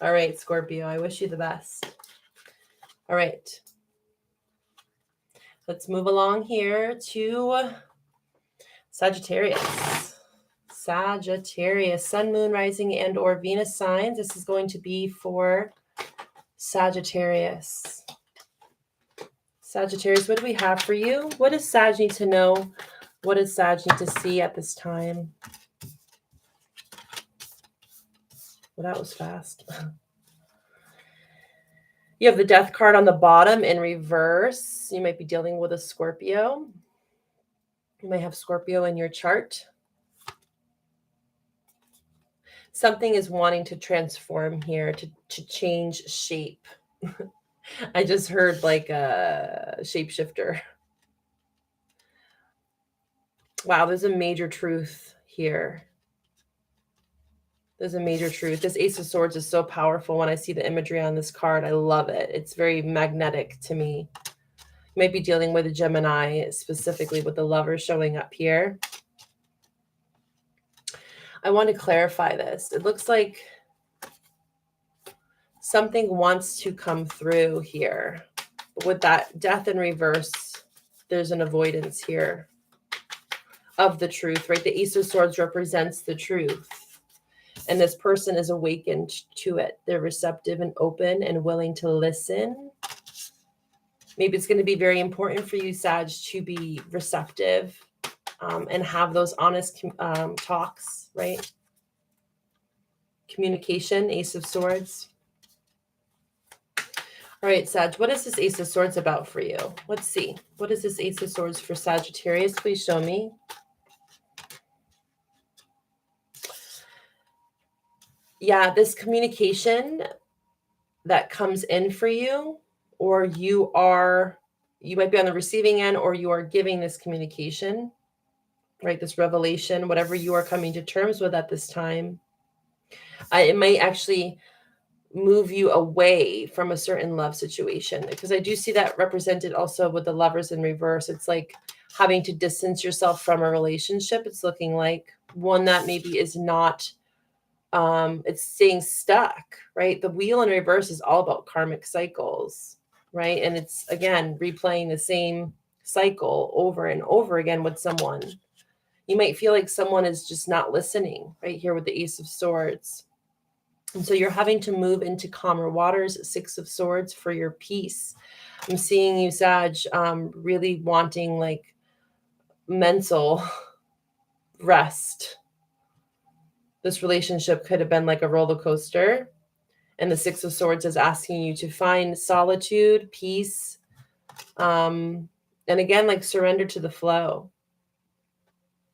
All right, Scorpio, I wish you the best. All right. Let's move along here to Sagittarius. Sagittarius, Sun, Moon, Rising, and or Venus signs. This is going to be for Sagittarius. Sagittarius, what do we have for you? What does Sag need to know? What does Sag need to see at this time? Well, that was fast. You have the Death card on the bottom in reverse. You might be dealing with a Scorpio. You might have Scorpio in your chart. Something is wanting to transform here, to change shape. I just heard like a shapeshifter. Wow, there's a major truth here. There's a major truth. This Ace of Swords is so powerful. When I see the imagery on this card, I love it. It's very magnetic to me. You might be dealing with a Gemini, specifically with the Lover showing up here. I want to clarify this. It looks like something wants to come through here. But with that Death in reverse, there's an avoidance here of the truth, right? The Ace of Swords represents the truth. And this person is awakened to it. They're receptive and open and willing to listen. Maybe it's going to be very important for you, Sag, to be receptive and have those honest talks, right? Communication, Ace of Swords. All right, Sag, what is this Ace of Swords about for you? Let's see. What is this Ace of Swords for Sagittarius? Please show me. Yeah, this communication that comes in for you, or you might be on the receiving end, or you are giving this communication, right? This revelation, whatever you are coming to terms with at this time. It might actually move you away from a certain love situation, because I do see that represented also with the Lovers in reverse. It's like having to distance yourself from a relationship. It's looking like one that maybe is not, it's staying stuck, right? The Wheel in reverse is all about karmic cycles, right? And it's, again, replaying the same cycle over and over again with someone. You might feel like someone is just not listening, right here with the Ace of Swords. And so you're having to move into calmer waters, Six of Swords, for your peace. I'm seeing you, Sag, really wanting like mental rest. This relationship could have been like a roller coaster. And the Six of Swords is asking you to find solitude, peace, and again, like surrender to the flow,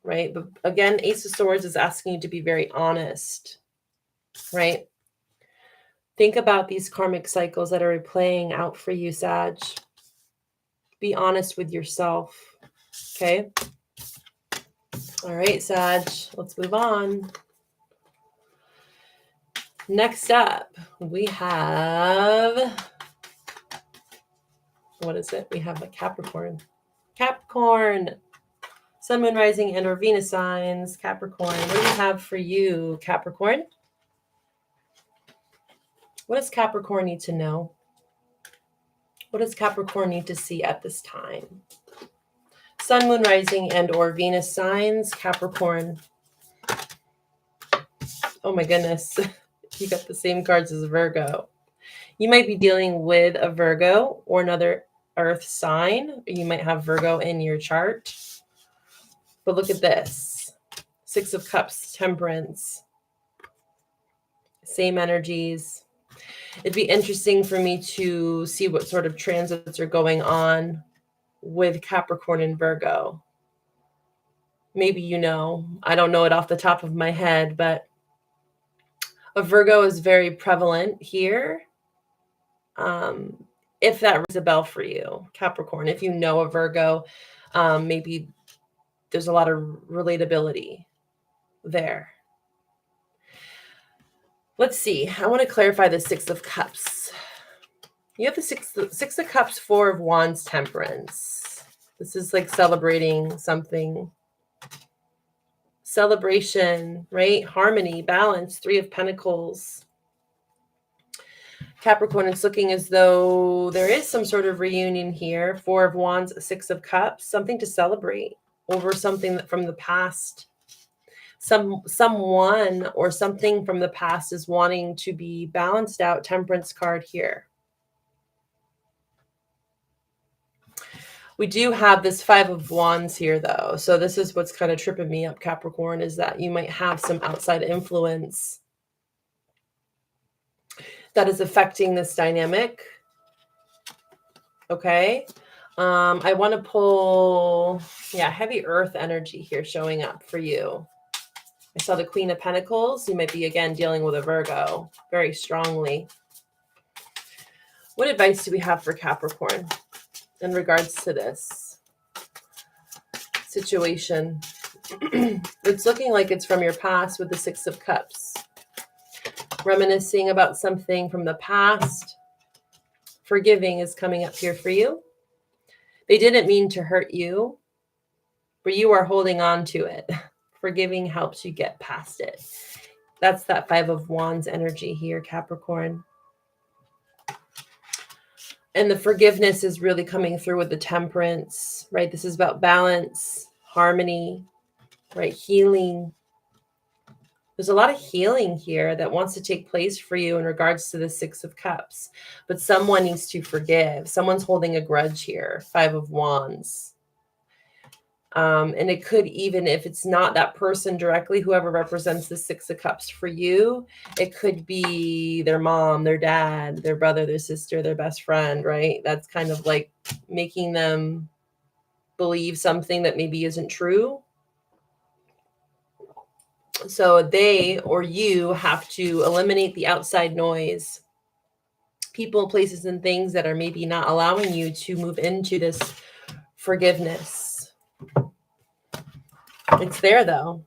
right? But again, Ace of Swords is asking you to be very honest, right? Think about these karmic cycles that are playing out for you, Sag. Be honest with yourself, okay? All right, Sag, let's move on. Next up, we have, what is it? We have a Capricorn. Capricorn, Sun, Moon, Rising, and or Venus signs. Capricorn, what do we have for you, Capricorn? What does Capricorn need to know? What does Capricorn need to see at this time? Sun, Moon, Rising, and or Venus signs. Capricorn. Oh my goodness. You got the same cards as Virgo. You might be dealing with a Virgo or another earth sign. You might have Virgo in your chart. But look at this. Six of Cups, Temperance. Same energies. It'd be interesting for me to see what sort of transits are going on with Capricorn and Virgo. Maybe you know. I don't know it off the top of my head, but a Virgo is very prevalent here. If that rings a bell for you, Capricorn, if you know a Virgo, maybe there's a lot of relatability there. Let's see. I want to clarify the Six of Cups. You have the Six of Cups, Four of Wands, Temperance. This is like celebrating something. Celebration, right? Harmony, balance, Three of Pentacles. Capricorn, it's looking as though there is some sort of reunion here. Four of Wands, Six of Cups, something to celebrate over something from the past. Someone or something from the past is wanting to be balanced out. Temperance card here. We do have this Five of Wands here, though. So this is what's kind of tripping me up, Capricorn, is that you might have some outside influence that is affecting this dynamic. Okay. I want to pull, heavy earth energy here showing up for you. I saw the Queen of Pentacles. You might be, again, dealing with a Virgo very strongly. What advice do we have for Capricorn in regards to this situation? It's looking like it's from your past with the Six of Cups. Reminiscing about something from the past. Forgiving is coming up here for you. They didn't mean to hurt you, but you are holding on to it. Forgiving helps you get past it. That's that Five of Wands energy here, Capricorn. And the forgiveness is really coming through with the Temperance, right? This is about balance, harmony, right? Healing. There's a lot of healing here that wants to take place for you in regards to the Six of Cups. But someone needs to forgive. Someone's holding a grudge here. Five of Wands. And it could, even if it's not that person directly, whoever represents the Six of Cups for you, it could be their mom, their dad, their brother, their sister, their best friend, right? That's kind of like making them believe something that maybe isn't true. So they or you have to eliminate the outside noise, people, places, and things that are maybe not allowing you to move into this forgiveness. It's there, though.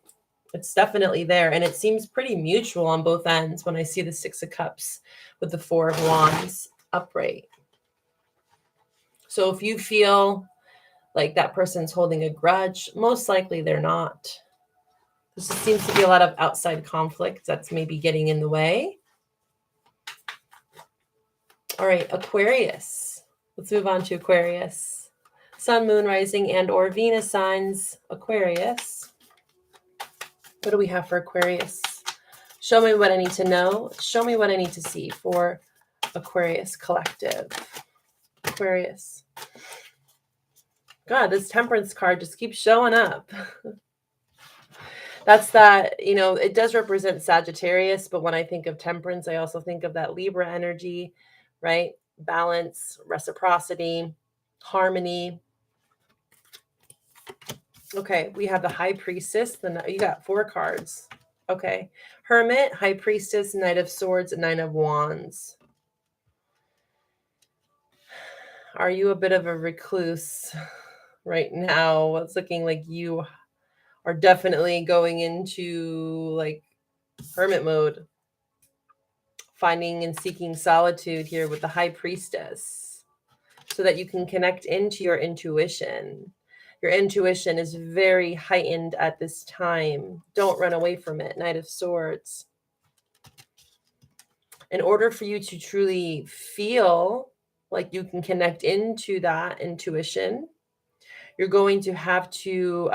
It's definitely there. And it seems pretty mutual on both ends when I see the Six of Cups with the Four of Wands upright. So if you feel like that person's holding a grudge, most likely they're not. There seems to be a lot of outside conflict that's maybe getting in the way. All right, Aquarius. Let's move on to Aquarius. Sun, Moon, Rising, and or Venus signs, Aquarius. What do we have for Aquarius? Show me what I need to know. Show me what I need to see for Aquarius collective. Aquarius. God, this Temperance card just keeps showing up. That's that, it does represent Sagittarius, but when I think of temperance, I also think of that Libra energy, right? Balance, reciprocity, harmony. Okay, we have the High Priestess. You got 4 cards. Okay. Hermit, High Priestess, Knight of Swords, Nine of Wands. Are you a bit of a recluse right now? It's looking like you are definitely going into like hermit mode, finding and seeking solitude here with the High Priestess so that you can connect into your intuition. Your intuition is very heightened at this time. Don't run away from it. Knight of Swords. In order for you to truly feel like you can connect into that intuition, you're going to have to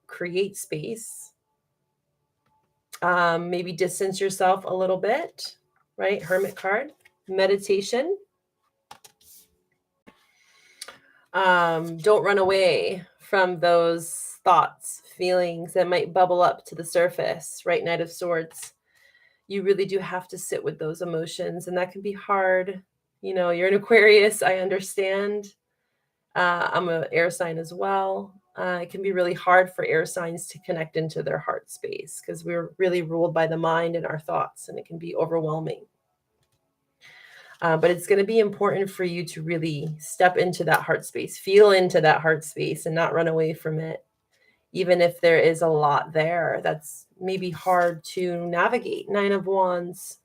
create space, maybe distance yourself a little bit, right? Hermit card, meditation. Don't run away from those thoughts, feelings that might bubble up to the surface, right? Knight of Swords. You really do have to sit with those emotions, and that can be hard. You're an Aquarius, I understand. I'm an air sign as well. It can be really hard for air signs to connect into their heart space because we're really ruled by the mind and our thoughts, and it can be overwhelming. But it's going to be important for you to really step into that heart space, feel into that heart space, and not run away from it. Even if there is a lot there that's maybe hard to navigate. Nine of Wands.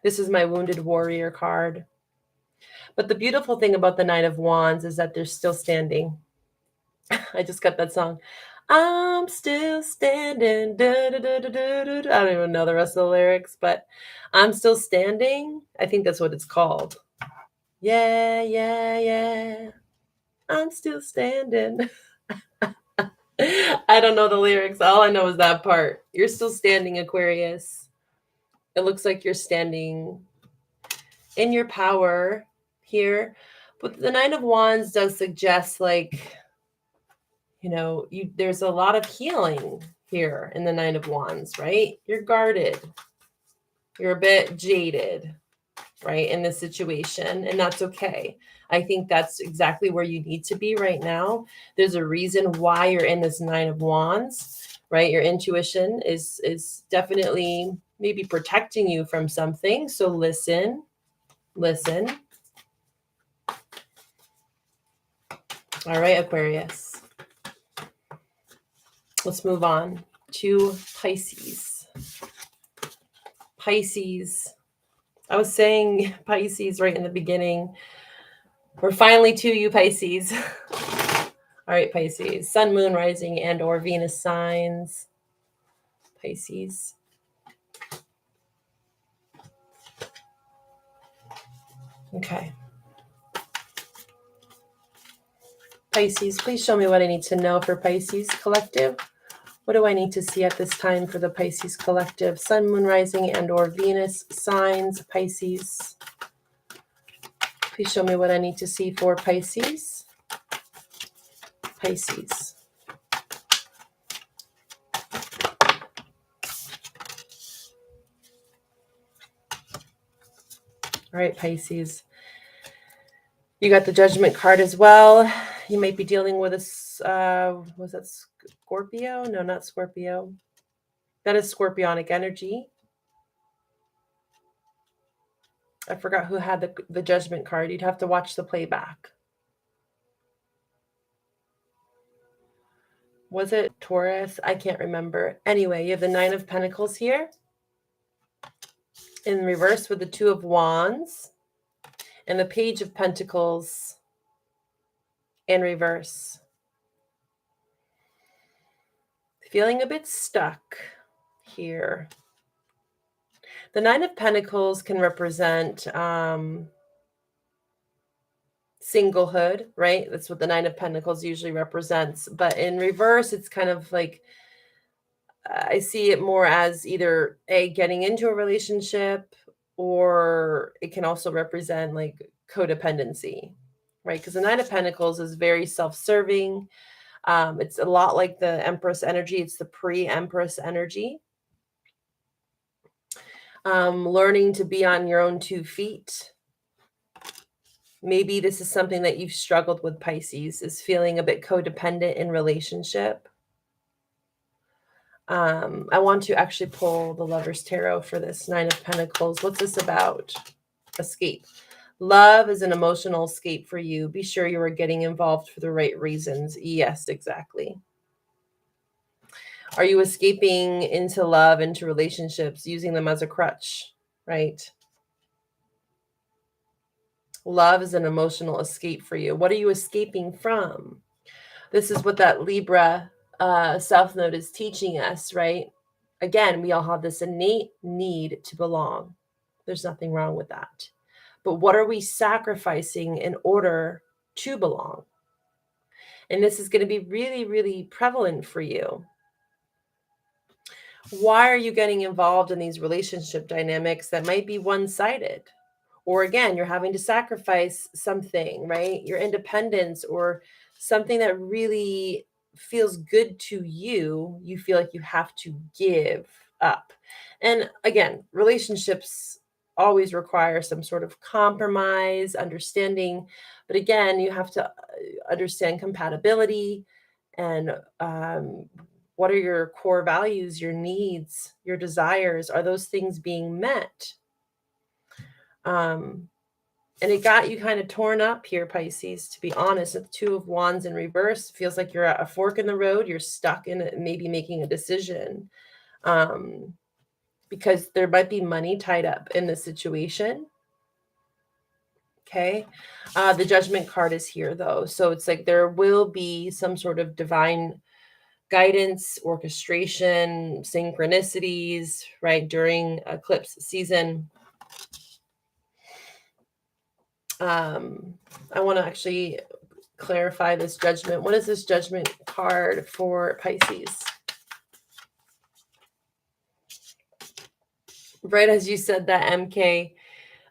This is my Wounded Warrior card. But the beautiful thing about the Nine of Wands is that they're still standing. I just got that song. I'm still standing. Da, da, da, da, da, da. I don't even know the rest of the lyrics, but I'm still standing. I think that's what it's called. Yeah, yeah, yeah. I'm still standing. I don't know the lyrics. All I know is that part. You're still standing, Aquarius. It looks like you're standing in your power here. But the Nine of Wands does suggest there's a lot of healing here in the Nine of Wands, right? You're guarded. You're a bit jaded, right, in this situation, and that's okay. I think that's exactly where you need to be right now. There's a reason why you're in this Nine of Wands, right? Your intuition is definitely maybe protecting you from something. So listen. All right, Aquarius. Let's move on to Pisces. Pisces. I was saying Pisces right in the beginning. We're finally to you, Pisces. All right, Pisces. Sun, Moon, Rising, and or Venus signs. Pisces. Okay. Pisces, please show me what I need to know for Pisces Collective. What do I need to see at this time for the Pisces Collective? Sun, Moon, Rising, and or Venus signs. Pisces. Please show me what I need to see for Pisces. Pisces. All right, Pisces. You got the Judgment card as well. You might be dealing with was that Scorpio? No, not Scorpio. That is Scorpionic energy. I forgot who had the Judgment card. You'd have to watch the playback. Was it Taurus? I can't remember. Anyway, you have the Nine of Pentacles here in reverse with the Two of Wands and the Page of Pentacles in reverse. Feeling a bit stuck here. The Nine of Pentacles can represent singlehood, right? That's what the Nine of Pentacles usually represents. But in reverse, it's kind of like, I see it more as either getting into a relationship, or it can also represent like codependency, right? Because the Nine of Pentacles is very self-serving. It's a lot like the Empress energy. It's the pre-Empress energy. Learning to be on your own 2 feet. Maybe this is something that you've struggled with, Pisces, is feeling a bit codependent in relationship. I want to actually pull the Lover's Tarot for this 9 of Pentacles. What's this about? Escape. Love is an emotional escape for you. Be sure you are getting involved for the right reasons. Yes, exactly. Are you escaping into love, into relationships, using them as a crutch, right? Love is an emotional escape for you. What are you escaping from? This is what that Libra South Node is teaching us, right? Again, we all have this innate need to belong. There's nothing wrong with that. But what are we sacrificing in order to belong? And this is going to be really, really prevalent for you. Why are you getting involved in these relationship dynamics that might be one-sided? Or again, you're having to sacrifice something, right? Your independence or something that really feels good to you, you feel like you have to give up. And again, relationships always require some sort of compromise, understanding. But again, you have to understand compatibility and what are your core values, your needs, your desires? Are those things being met? And it got you kind of torn up here, Pisces, to be honest. With 2 of Wands in reverse, feels like you're at a fork in the road. You're stuck in it, maybe making a decision, because there might be money tied up in the situation. Okay. The Judgment card is here, though. So it's like there will be some sort of divine guidance, orchestration, synchronicities, right, during eclipse season. I want to actually clarify this Judgment. What is this Judgment card for Pisces? Right as you said that, MK,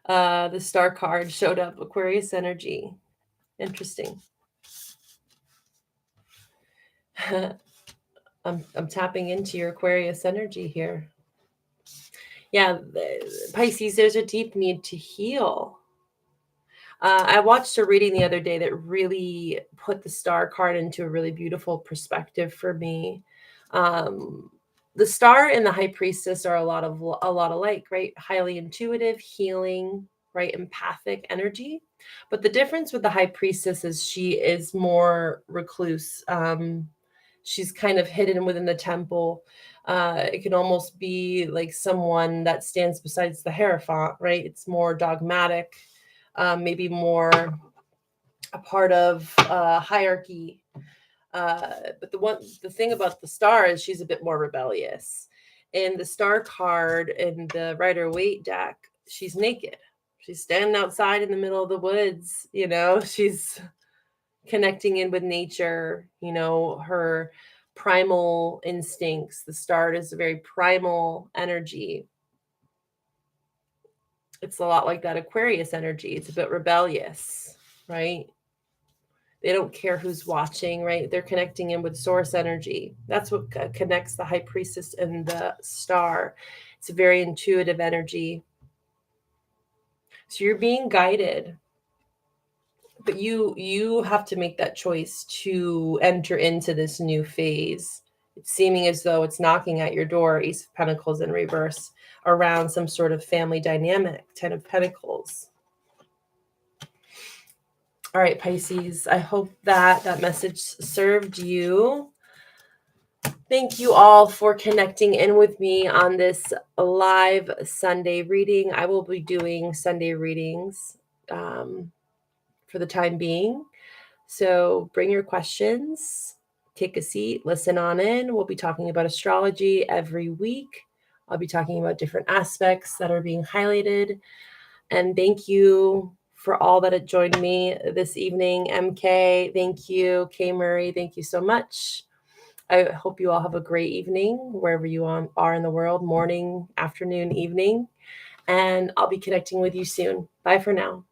the Star card showed up, Aquarius energy. Interesting. I'm tapping into your Aquarius energy here. Yeah, Pisces, there's a deep need to heal. I watched a reading the other day that really put the Star card into a really beautiful perspective for me. The Star and the High Priestess are a lot alike, right? Highly intuitive, healing, right? Empathic energy. But the difference with the High Priestess is she is more recluse. She's kind of hidden within the temple. It can almost be like someone that stands besides the Hierophant, right? It's more dogmatic. Maybe more a part of hierarchy. But the thing about the Star is she's a bit more rebellious. In the Star card in the Rider-Waite deck, she's naked. She's standing outside in the middle of the woods. She's connecting in with nature. Her primal instincts. The Star is a very primal energy. It's a lot like that Aquarius energy. It's a bit rebellious, right? They don't care who's watching, right? They're connecting in with source energy. That's what connects the High Priestess and the Star. It's a very intuitive energy. So you're being guided, but you have to make that choice to enter into this new phase. It's seeming as though it's knocking at your door, Ace of Pentacles in reverse, around some sort of family dynamic, 10 of Pentacles. All right, Pisces, I hope that message served you. Thank you all for connecting in with me on this live Sunday reading. I will be doing Sunday readings for the time being. So bring your questions, take a seat, listen on in. We'll be talking about astrology every week. I'll be talking about different aspects that are being highlighted. And thank you for all that had joined me this evening. MK, thank you. K. Murray, thank you so much. I hope you all have a great evening, wherever you are in the world, morning, afternoon, evening. And I'll be connecting with you soon. Bye for now.